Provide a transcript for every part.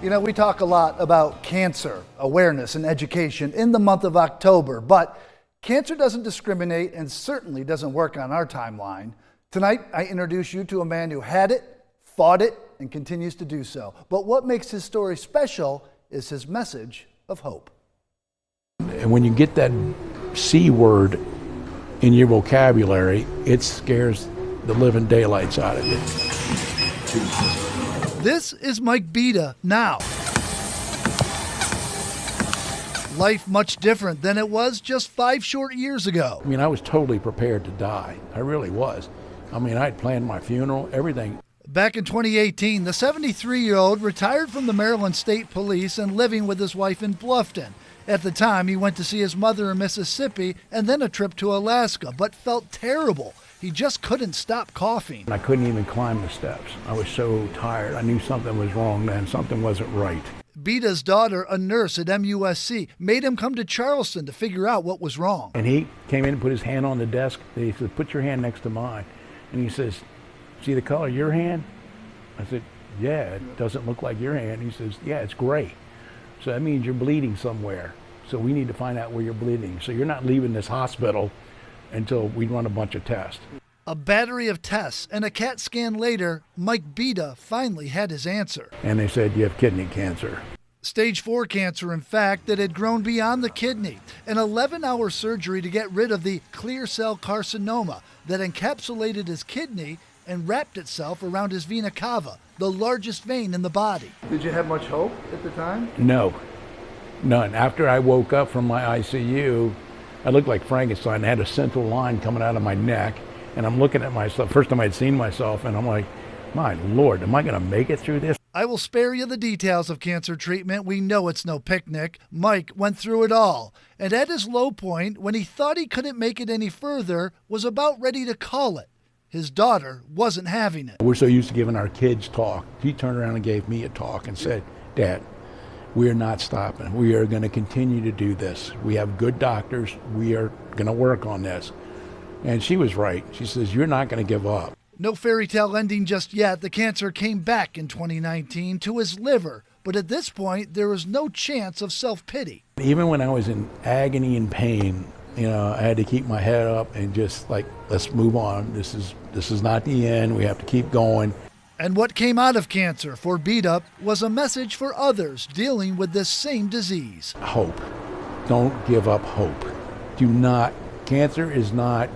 You know, we talk a lot about cancer awareness and education in the month of October, but cancer doesn't discriminate and certainly doesn't work on our timeline. Tonight, I introduce you to a man who had it, fought it, and continues to do so. But what makes his story special is his message of hope. And when you get that C word in your vocabulary, it scares the living daylights out of you. This is Mike Beda now. Life much different than it was just 5 short years ago. I mean, I was totally prepared to die. I really was. I mean, I'd planned my funeral, everything. Back in 2018, the 73-year-old retired from the Maryland State Police and living with his wife in Bluffton. At the time, he went to see his mother in Mississippi and then a trip to Alaska, but felt terrible. He just couldn't stop coughing. I couldn't even climb the steps. I was so tired. I knew something was wrong then. Something wasn't right. Beda's daughter, a nurse at MUSC, made him come to Charleston to figure out what was wrong. And he came in and put his hand on the desk. He said, "Put your hand next to mine." And he says, "See the color of your hand?" I said, "Yeah, it doesn't look like your hand." He says, "Yeah, it's gray. So that means you're bleeding somewhere. So we need to find out where you're bleeding. So you're not leaving this hospital until we run a bunch of tests." A battery of tests and a CAT scan later, Mike Beda finally had his answer. And they said, "You have kidney cancer." Stage 4 cancer, in fact, that had grown beyond the kidney. An 11-hour surgery to get rid of the clear cell carcinoma that encapsulated his kidney and wrapped itself around his vena cava, the largest vein in the body. Did you have much hope at the time? No, none. After I woke up from my ICU, I looked like Frankenstein. I had a central line coming out of my neck, and I'm looking at myself. First time I'd seen myself, and I'm like, my Lord, am I going to make it through this? I will spare you the details of cancer treatment. We know it's no picnic. Mike went through it all, and at his low point, when he thought he couldn't make it any further, was about ready to call it. His daughter wasn't having it. We're so used to giving our kids talk. He turned around and gave me a talk and said, "Dad, we are not stopping. We are going to continue to do this. We have good doctors. We are going to work on this." And she was right. She says, "You're not going to give up." No fairy tale ending just yet. The cancer came back in 2019 to his liver, but at this point, there was no chance of self-pity. Even when I was in agony and pain, you know, I had to keep my head up and just like, let's move on. This is not the end. We have to keep going. And what came out of cancer for Beda was a message for others dealing with this same disease. Hope. Don't give up hope. Do not. Cancer is not.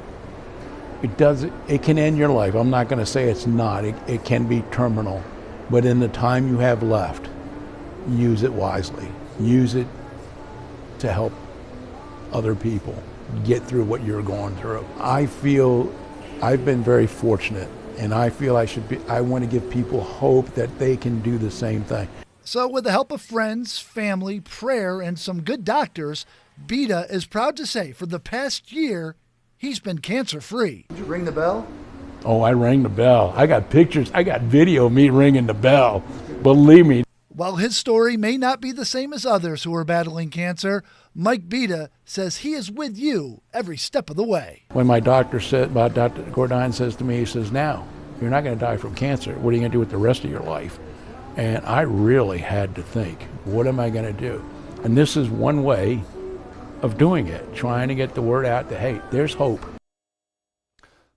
It can end your life. I'm not going to say it's not. It can be terminal. But in the time you have left, use it wisely. Use it to help other people get through what you're going through. I feel I've been very fortunate, and I feel I want to give people hope that they can do the same thing. So with the help of friends, family, prayer, and some good doctors, Beda is proud to say for the past year, he's been cancer-free. Did you ring the bell? Oh, I rang the bell. I got pictures. I got video of me ringing the bell. Believe me. While his story may not be the same as others who are battling cancer, Mike Beda says he is with you every step of the way. When my doctor said, Dr. Gordine says to me, he says, "Now, you're not going to die from cancer. What are you going to do with the rest of your life?" And I really had to think, what am I going to do? And this is one way of doing it, trying to get the word out that, hey, there's hope.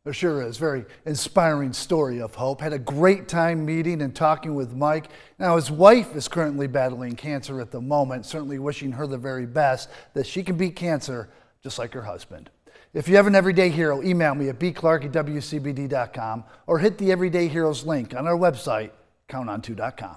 There sure is. Very inspiring story of hope. Had a great time meeting and talking with Mike. Now, his wife is currently battling cancer at the moment, certainly wishing her the very best, that she can beat cancer just like her husband. If you have an Everyday Hero, email me at bclark@wcbd.com or hit the Everyday Heroes link on our website, counton2.com.